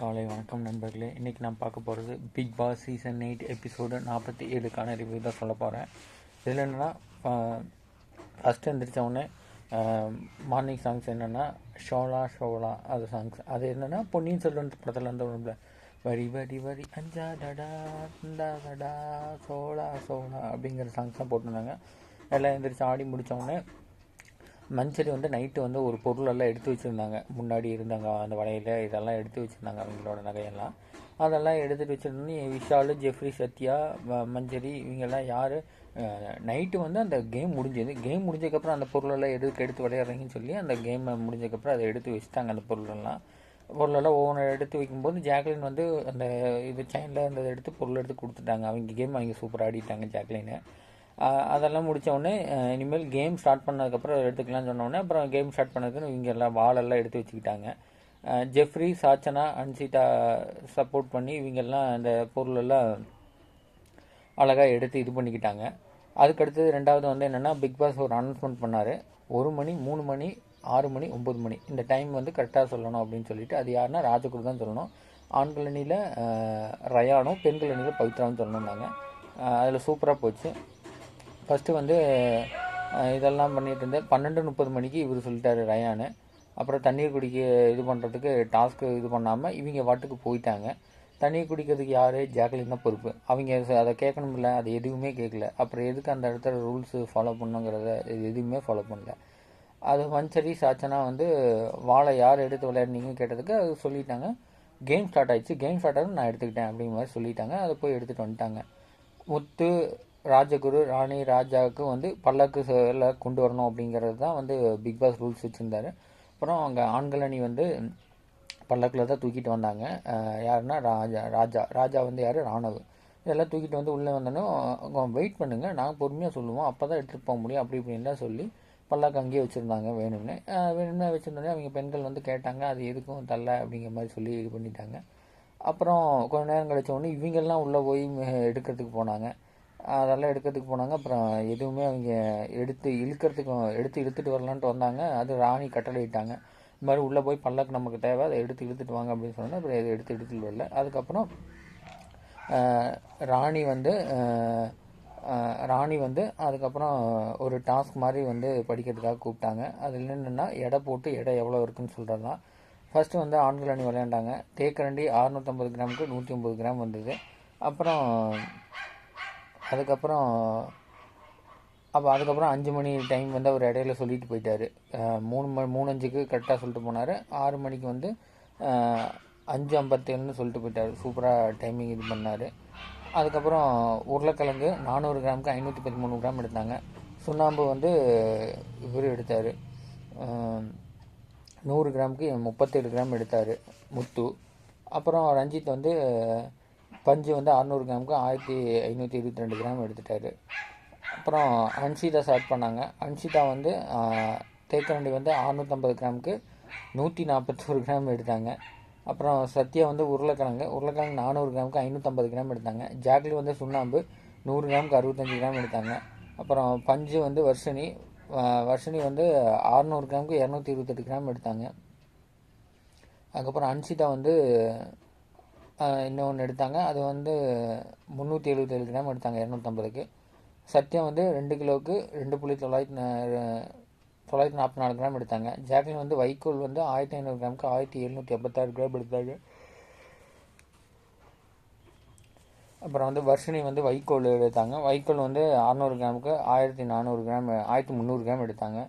காலை வணக்கம் நண்பர்களே. இன்றைக்கி நான் பார்க்க போகிறது பிக் பாஸ் சீசன் 8 எபிசோடு 47க்கான ரிவ்யூ தான் சொல்ல போகிறேன். இதில் என்னென்னா, ஃபஸ்ட்டு எழுந்திரிச்சவுடனே மார்னிங் சாங்ஸ் என்னென்னா ஷோலா அது சாங்ஸ். அது என்னென்னா பொன்னியின் செல்வன் படத்தில் இருந்த ஒன்றுல வரி வரி வரி அஞ்சா டடா டடா சோலா அப்படிங்கிற சாங்ஸ் தான் போட்டிருந்தாங்க. எல்லாம் எழுந்திரிச்சு ஆடி முடித்தவுடனே மஞ்சரி நைட்டு ஒரு பொருளெல்லாம் எடுத்து வச்சுருந்தாங்க. முன்னாடி இருந்தாங்க அந்த வலையில் இதெல்லாம் எடுத்து வச்சுருந்தாங்க, அவங்களோட நகையெல்லாம். அதெல்லாம் எடுத்துகிட்டு வச்சுருந்தோன்னே விஷால், ஜெஃப்ரி, சத்யா, மஞ்சரி இவங்கெல்லாம் யார் நைட்டு அந்த கேம் முடிஞ்சது. கேம் முடிஞ்சதுக்கப்புறம் அந்த பொருளெல்லாம் எடுத்து விளையாடுறீங்கன்னு சொல்லி அந்த கேமை முடிஞ்சதுக்கப்புறம் அதை எடுத்து வச்சுட்டாங்க. அந்த பொருளெல்லாம் ஒவ்வொன்று எடுத்து வைக்கும்போது ஜாக்லின் அந்த இது செயினில் அந்த எடுத்து பொருள் எடுத்து கொடுத்துட்டாங்க. அவங்க கேம் அவங்க சூப்பராக ஆடிட்டாங்க ஜாக்லின்னு. அதெல்லாம் முடித்தோடனே இனிமேல் கேம் ஸ்டார்ட் பண்ணதுக்கப்புறம் எடுத்துக்கலாம்னு சொன்னோடனே அப்புறம் கேம் ஸ்டார்ட் பண்ணதுக்குன்னு இவங்க எல்லாம் வாலெல்லாம் எடுத்து வச்சுக்கிட்டாங்க. ஜெஃப்ரி, சாச்சனா, அன்சிதா சப்போர்ட் பண்ணி இவங்கெல்லாம் அந்த பொருளெல்லாம் அழகாக எடுத்து இது பண்ணிக்கிட்டாங்க. அதுக்கடுத்தது ரெண்டாவது என்னென்னா, பிக் பாஸ் ஒரு அனௌன்ஸ்மெண்ட் பண்ணார். 1 மணி, 3 மணி, 6 மணி, 9 மணி இந்த டைம் கரெக்டாக சொல்லணும் அப்படின்னு சொல்லிட்டு, அது யாருன்னா ராஜகுரு தான் சொல்லணும். ஆண்கள் அணியில் ரயானும், பெண்கள் அணியில் பவித்ராவும் சொல்லணும்னாங்க. அதில் சூப்பராக போச்சு. ஃபஸ்ட்டு இதெல்லாம் பண்ணிகிட்டு இருந்தேன். 12:30 மணிக்கு இவர் சொல்லிட்டார் ரயானு. அப்புறம் தண்ணீர் குடிக்க இது பண்ணுறதுக்கு டாஸ்க்கு இது பண்ணாமல் இவங்க வாட்டுக்கு போயிட்டாங்க. தண்ணீர் குடிக்கிறதுக்கு யார்? ஜாக்லின் தான் பொறுப்பு. அவங்க அதை கேட்கணும்ல, அது எதுவுமே கேட்கல. அப்புறம் எதுக்கு அந்த இடத்துல ரூல்ஸு ஃபாலோ பண்ணுங்கிறத எதுவுமே ஃபாலோ பண்ணல. அது மஞ்சரி, சாச்சனா வாழை யார் எடுத்து விளையாடுனீங்கன்னு கேட்டதுக்கு அது சொல்லிட்டாங்க. கேம் ஸ்டார்ட் ஆகிடுச்சு, கேம் ஸ்டார்ட் ஆகும் நான் எடுத்துக்கிட்டேன் அப்படிங்கிற மாதிரி சொல்லிட்டாங்க. அதை போய் எடுத்துகிட்டு வந்துட்டாங்க. முத்து, ராஜகுரு, ராணி, ராஜாவுக்கு பல்லக்கு எல்லாம் கொண்டு வரணும் அப்படிங்கிறது தான் பிக் பாஸ் ரூல்ஸ் வச்சுருந்தாரு. அப்புறம் அங்கே ஆண்கள் அணி பல்லக்கில் தான் தூக்கிட்டு வந்தாங்க. யாருன்னா ராஜா யார்? ராணவ். இதெல்லாம் தூக்கிட்டு உள்ளே வந்தோன்னே வெயிட் பண்ணுங்கள், நாங்கள் பொறுமையாக சொல்லுவோம், அப்போ தான் எடுத்துகிட்டு போக முடியும் அப்படி இப்படின்லாம் சொல்லி பல்லாக்கு அங்கேயே வச்சுருந்தாங்க. வேணும்னே வச்சுருந்தோன்னே அவங்க பெண்கள் கேட்டாங்க, அது எதுக்கும் தரல அப்படிங்கிற மாதிரி சொல்லி இது பண்ணிட்டாங்க. அப்புறம் கொஞ்சம் நேரம் கழிச்சோடனே இவங்கெல்லாம் உள்ளே போய் எடுக்கிறதுக்கு போனாங்க. அப்புறம் எதுவுமே அவங்க எடுத்து இழுத்துட்டு வரலான்ட்டு வந்தாங்க. அது ராணி கட்டளையிட்டாங்க, இந்த மாதிரி உள்ளே போய் பல்லக்கு நமக்கு தேவை, அதை எடுத்துகிட்டு வாங்க அப்படின்னு சொன்னால் அப்புறம் இதை எடுத்துகிட்டு வரல. அதுக்கப்புறம் ராணி அதுக்கப்புறம் ஒரு டாஸ்க் மாதிரி படிக்கிறதுக்காக கூப்பிட்டாங்க. அதில் என்னென்னா எடை போட்டு எடை எவ்வளோ இருக்குன்னு சொல்கிறது தான். ஃபஸ்ட்டு ஆண்கள் அணி விளையாண்டாங்க. தேக்கரண்டி 650 கிராமுக்கு 150 கிராம் வந்தது. அதுக்கப்புறம் 5 மணி டைம் அவர் இடையில சொல்லிட்டு போயிட்டார். 3:05க்கு கரெக்டாக சொல்லிட்டு போனார். 6 மணிக்கு 5:57ன்னு சொல்லிட்டு போயிட்டார். சூப்பராக டைமிங் இது பண்ணார். அதுக்கப்புறம் உருளைக்கிழங்கு 400 கிராமுக்கு 513 கிராம் எடுத்தாங்க. சுண்ணாம்பு இவர் எடுத்தார். 100 கிராமுக்கு 37 கிராம் எடுத்தார் முத்து. அப்புறம் ரஞ்சித் பஞ்சு 600 கிராமுக்கு 1522 கிராம் எடுத்துட்டார். அப்புறம் அன்சிதா ஸ்டார்ட் பண்ணாங்க. அன்சிதா தேக்கரண்டி 650 கிராமுக்கு 141 கிராம் எடுத்தாங்க. அப்புறம் சத்யா உருளைக்கிழங்கு 400 கிராமுக்கு 550 கிராம் எடுத்தாங்க. ஜாக்லி சுண்ணாம்பு 100 கிராமுக்கு 65 கிராம் எடுத்தாங்க. அப்புறம் பஞ்சு வர்ஷினி 600 கிராமுக்கு 228 கிராம் எடுத்தாங்க. அதுக்கப்புறம் அன்சிதா இன்னொன்று எடுத்தாங்க. அது 377 கிராம் எடுத்தாங்க 250க்கு. சத்யா 2 கிலோவுக்கு 2.944 கிராம் எடுத்தாங்க. ஜாக்லின் வைக்கோல் 1500 கிராமுக்கு 1786 கிராம் எடுத்தாங்க. அப்புறம் வர்ஷினி வைக்கோல் எடுத்தாங்க. வைக்கோல் 600 கிராமுக்கு 1400 கிராம் 1300 கிராம் எடுத்தாங்க.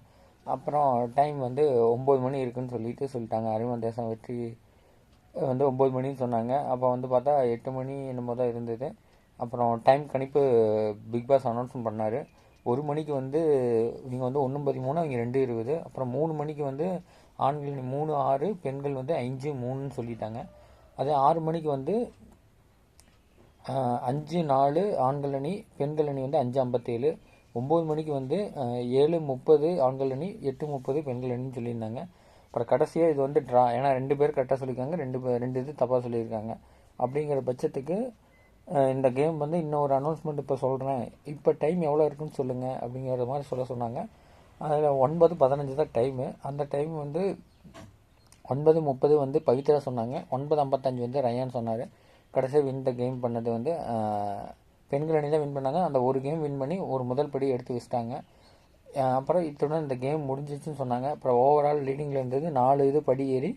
அப்புறம் டைம் 9 மணி இருக்குதுன்னு சொல்லிட்டாங்க. அறிமுக தேசம் வெற்றி 9 மணின்னு சொன்னாங்க. அப்போ பார்த்தா 8 மணி என்னமோ தான் இருந்தது. அப்புறம் டைம் கணிப்பு பிக் பாஸ் அனௌன்ஸ்மெண்ட் பண்ணார். 1 மணிக்கு இவங்க 1:13, அவங்க 2:20. அப்புறம் 3 மணிக்கு ஆண்கள் 3:06, பெண்கள் 5:03ன்னு சொல்லிட்டாங்க. அதே 6 மணிக்கு 5:04 ஆண்கள் அணி, பெண்கள் அணி 5:57. 9 மணிக்கு 7:30 ஆண்கள் அணி, 8:30 பெண்கள் அணின்னு சொல்லியிருந்தாங்க. அப்புறம் கடைசியாக இது ட்ரா. ஏன்னா 2 பேர் கரெக்டாக சொல்லியிருக்காங்க, 2 இது தப்பாக சொல்லியிருக்காங்க. அப்படிங்கிற பட்சத்துக்கு இந்த கேம் இன்னொரு அனௌன்ஸ்மெண்ட் இப்போ சொல்கிறேன், இப்போ டைம் எவ்வளோ இருக்குன்னு சொல்லுங்கள் அப்படிங்கிற மாதிரி சொன்னாங்க. அதில் 9:15 தான் டைமு. அந்த டைம் 9:30 வந்து பவித்ரா சொன்னாங்க, 9:55 வந்து ரயான் சொன்னார். கடைசியாக வின் த கேம் பண்ணது வந்து பெண்கள் அணி தான் வின் பண்ணாங்க. அந்த ஒரு கேம் வின் பண்ணி ஒரு முதல் படி எடுத்து வச்சிட்டாங்க. அப்புறம் இத்துடன் இந்த கேம் முடிஞ்சிச்சுன்னு சொன்னாங்க. அப்புறம் ஓவரால் லீடிங்கில் இருந்தது 4 இது படி ஏறி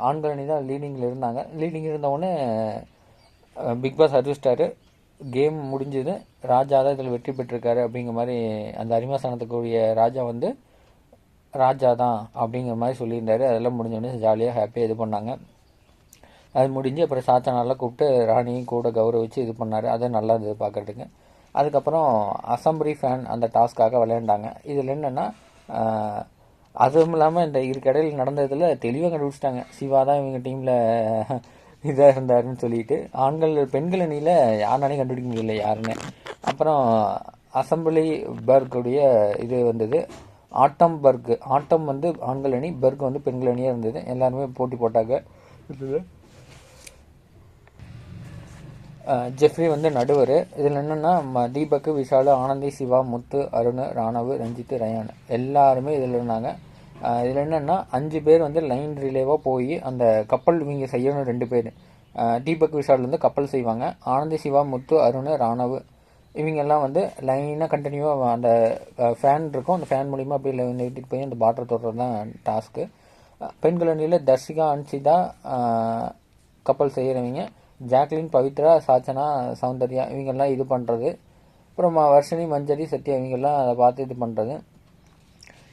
ஆண்கள் அணி தான் லீடிங்கில் இருந்தாங்க. லீடிங் இருந்தவுடனே பிக் பாஸ் அறிவிச்சிட்டாரு, கேம் முடிஞ்சது, ராஜா தான் இதில் வெற்றி பெற்றிருக்காரு அப்படிங்கிற மாதிரி. அந்த அரிமாசனத்துக்குரிய ராஜா வந்து ராஜா தான் அப்படிங்கிற மாதிரி சொல்லியிருந்தாரு. அதெல்லாம் முடிஞ்சோடனே ஜாலியாக ஹாப்பியாக இது பண்ணாங்க. அது முடிஞ்சு அப்புறம் சாத்தனாலாம் கூப்பிட்டு ராணியும் கூட கௌரவிச்சு இது பண்ணார். அது நல்லா இருந்தது பார்க்குறதுக்கு. அதுக்கப்புறம் அசம்பிளி ஃபேன் அந்த டாஸ்க்காக விளையாண்டாங்க. இதில் என்னென்னா அதுவும் இல்லாமல் இந்த இருக்கடையில் நடந்ததில் தெளிவாக கண்டுபிடிச்சிட்டாங்க, சிவா தான் இவங்க டீமில் இதாக இருந்தாருன்னு சொல்லிட்டு. பெண்கள் அணியில் யாருனாலையும் கண்டுபிடிக்க முடியல யாருன்னு. அப்புறம் அசம்பிளி பர்க்குடைய இது வந்தது, ஆட்டம் வந்து ஆண்கள் அணி, பர்க் வந்து பெண்கள் அணியாக இருந்தது. எல்லாருமே போட்டி போட்டாங்க. ஜெஃப்ரி வந்து நடுவர். இதில் என்னென்னா தீபக், விஷால், ஆனந்தி, சிவா, முத்து, அருண், ராணவ், ரஞ்சித், ரயான் எல்லாருமே இதில் இருந்தாங்க. இதில் என்னென்னா 5 பேர் வந்து லைன் ரிலேவாக போய் அந்த கப்பல் இவங்க செய்யணும். 2 பேர் தீபக், விஷால் வந்து கப்பல் செய்வாங்க. ஆனந்தி, சிவா, முத்து, அருண், ராணவ் இவங்கெல்லாம் வந்து லைனாக கண்டினியூவாக அந்த ஃபேன் இருக்கும், அந்த ஃபேன் மூலிமா அப்படியே நிறுத்திட்டு போய் அந்த பாட்டர் தொடுறது தான் டாஸ்க்கு. பெண்கள் அணியில் தர்ஷிகா, அன்சிதா கப்பல் செய்கிறவங்க, ஜாக்லின், பவித்ரா, சாச்சனா, சௌந்தர்யா இவங்கெல்லாம் இது பண்ணுறது. அப்புறம் வர்ஷினி, மஞ்சரி, சத்யா இவங்கெல்லாம் அதை பார்த்து இது பண்ணுறது.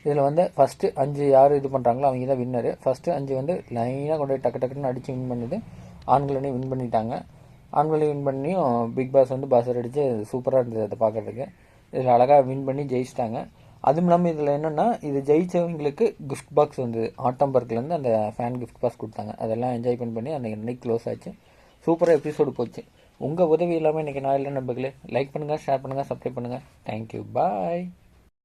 இதில் வந்து ஃபஸ்ட்டு 5 யார் இது பண்ணுறாங்களோ அவங்க தான் வின்னரு. ஃபஸ்ட்டு 5 வந்து லைனாக கொண்டு போய் டக்குன்னு அடித்து வின் பண்ணுது. ஆண்கள் அணி வின் பண்ணிட்டாங்க. ஆண்கள் அணி வின் பண்ணியும் பிக் பாஸ் வந்து பஸ்ஸர் அடித்து சூப்பராக இருந்தது அதை பார்க்குறதுக்கு. இதில் அழகாக வின் பண்ணி ஜெயிச்சிட்டாங்க. அதுவும் இல்லாமல் இதில் என்னென்னா இது ஜெயித்தவங்களுக்கு கிஃப்ட் பாக்ஸ் வந்தது. ஆட்டம்பர்க்லேருந்து அந்த ஃபேன் கிஃப்ட் பாக்ஸ் கொடுத்தாங்க. அதெல்லாம் என்ஜாய் பண்ணி அன்றைக்கி க்ளோஸ் ஆச்சு. சூப்பராக எபிசோடு போச்சு. உங்கள் உதவி இல்லாமல் இன்றைக்கி நான் இல்லை நண்பர்களே. லைக் பண்ணுங்கள், ஷேர் பண்ணுங்கள், சப்ஸ்கிரைப் பண்ணுங்கள். தேங்க்யூ, பாய்.